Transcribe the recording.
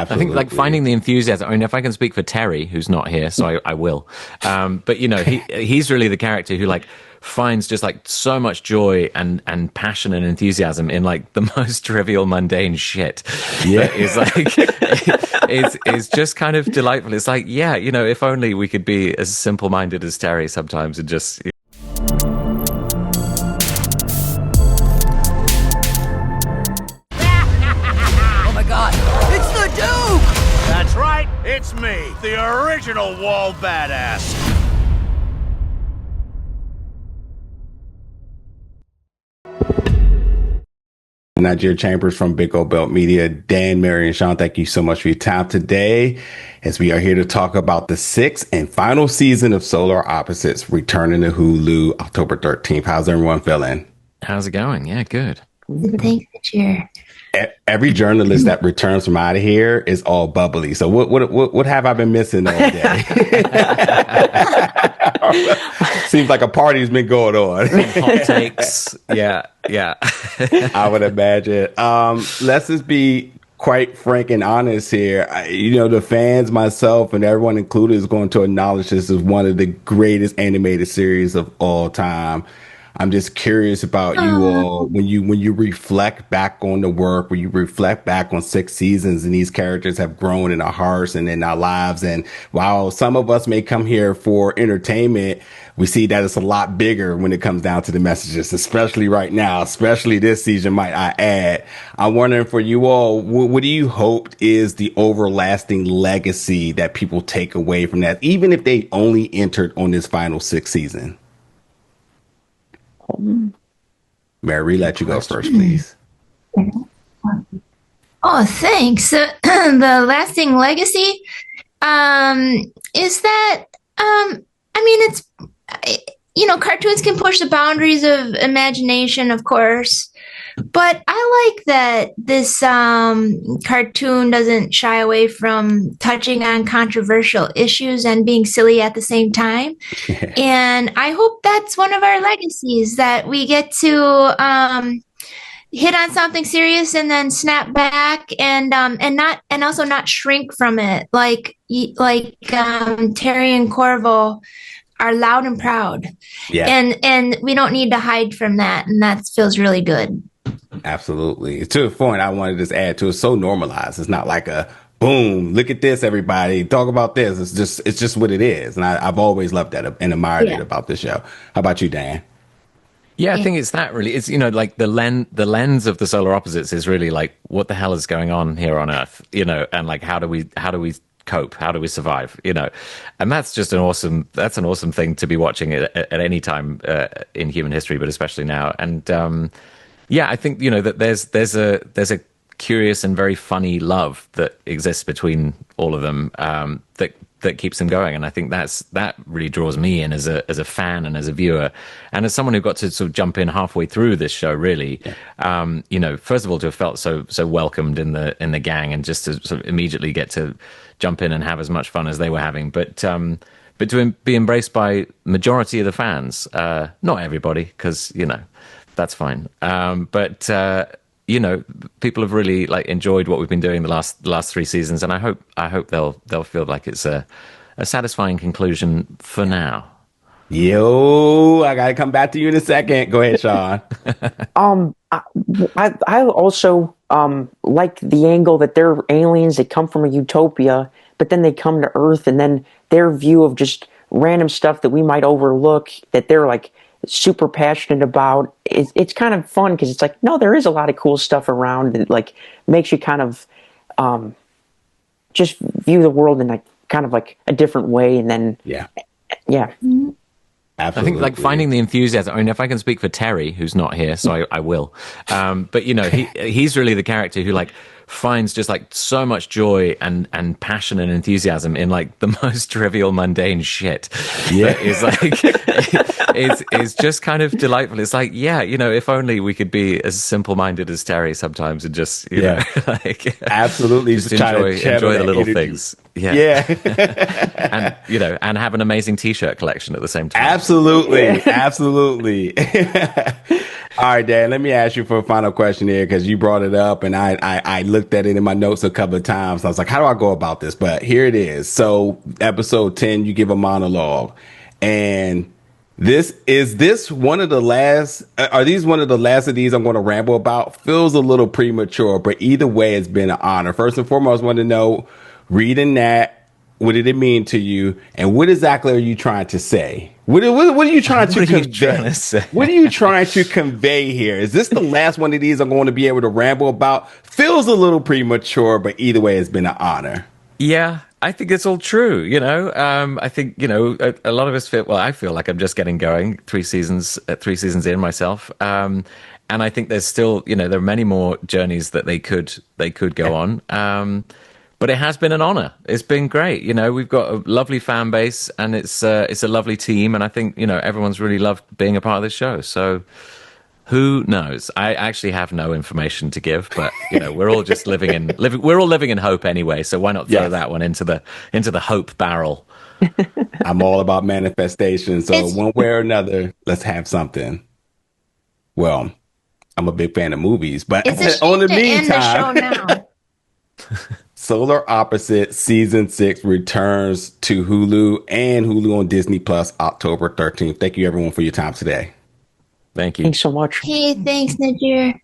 I think like Absolutely. finding the enthusiasm. I mean, if I can speak for Terry, who's not here, so I will. But you know, he's really the character who like finds just like so much joy and passion and enthusiasm in like the most trivial, mundane shit. Yeah. That is like is just kind of delightful. It's like, yeah, you know, if only we could be as simple minded as Terry sometimes and just. Oh my god, it's the Duke! That's right, it's me, the original wall badass. Nigeria Chambers from Big Old Belt Media. Dan, Mary, and Sean, thank you so much for your time today as we are here to talk about the sixth and final season of Solar Opposites returning to Hulu October 13th. How's everyone feeling? How's it going? Yeah, good. Thanks, cheer. Every journalist that returns from out of here is all bubbly. So what have I been missing all day? Seems like a party's been going on. Hot takes. Yeah. I would imagine. Let's just be quite frank and honest here. The fans, myself, and everyone included is going to acknowledge this is one of the greatest animated series of all time. I'm just curious about you all when you reflect back on the work, when you reflect back on 6 seasons and these characters have grown in our hearts and in our lives. And while some of us may come here for entertainment, we see that it's a lot bigger when it comes down to the messages, especially right now, especially this season, might I add. I'm wondering for you all, what do you hope is the overlasting legacy that people take away from that, even if they only entered on this final 6th season? Mary, let you go first, please. Oh, thanks. The lasting legacy is that it's cartoons can push the boundaries of imagination, of course, but I like that this cartoon doesn't shy away from touching on controversial issues and being silly at the same time. And I hope that's one of our legacies, that we get to hit on something serious and then snap back and also not shrink from it, like Terry and Korvo are loud and proud. Yeah. And we don't need to hide from that, and that feels really good. Absolutely. To a point, I wanted to just add to, it's so normalized. It's not like a boom, look at this, everybody, talk about this. It's just what it is. And I've always loved that and admired it about this show. How about you, Dan? Yeah, I think it's that really. It's, like the lens of the Solar Opposites is really like, what the hell is going on here on Earth? And like, how do we cope? How do we survive? And that's just an awesome thing to be watching at any time in human history, but especially now. And I think that there's a curious and very funny love that exists between all of them that keeps them going, and I think that really draws me in as a fan and as a viewer, and as someone who got to sort of jump in halfway through this show. Really, first of all, to have felt so welcomed in the gang, and just to sort of immediately get to jump in and have as much fun as they were having, but to be embraced by majority of the fans, not everybody, because that's fine, but people have really like enjoyed what we've been doing the last 3 seasons, and I hope they'll feel like it's a satisfying conclusion for now. Yo, I gotta come back to you in a second. Go ahead, Sean. I also like the angle that they're aliens that come from a utopia, but then they come to Earth, and then their view of just random stuff that we might overlook, that they're like super passionate about. It's kind of fun because it's like, no, there is a lot of cool stuff around that like makes you kind of just view the world in like kind of like a different way. And then yeah. Absolutely. I think like finding the enthusiasm. I mean, if I can speak for Terry, who's not here, so I will. But he's really the character who like finds just like so much joy and passion and enthusiasm in like the most trivial, mundane shit. Yeah. That is like is just kind of delightful. It's like, yeah, if only we could be as simple-minded as Terry sometimes and just, like absolutely just enjoy the little things. Yeah. and have an amazing t-shirt collection at the same time. Absolutely. All right, Dan, let me ask you for a final question here, because you brought it up and I looked at it in my notes a couple of times. I was like, how do I go about this? But here it is. So episode 10, you give a monologue, and is this one of the last, are these one of the last of these I'm going to ramble about? Feels a little premature, but either way, it's been an honor. First and foremost, I want to know, reading that, what did it mean to you? And what exactly are you trying to say? What are you trying to convey? What are you trying to convey here? Is this the last one of these I'm going to be able to ramble about? Feels a little premature, but either way, it's been an honor. Yeah, I think it's all true. I think, a lot of us I feel like I'm just getting going 3 seasons in myself. And I think there's still, there are many more journeys that they could go on. But it has been an honor. It's been great. We've got a lovely fan base, and it's a lovely team. And I think, everyone's really loved being a part of this show. So who knows? I actually have no information to give, but we're all just living in hope anyway. So why not throw that one into the hope barrel? I'm all about manifestation. So one way or another, let's have something. Well, I'm a big fan of movies, but on the meantime, end the show now. Solar Opposite Season 6 returns to Hulu and Hulu on Disney Plus October 13th. Thank you, everyone, for your time today. Thank you. Thanks so much. Hey, thanks, Najir.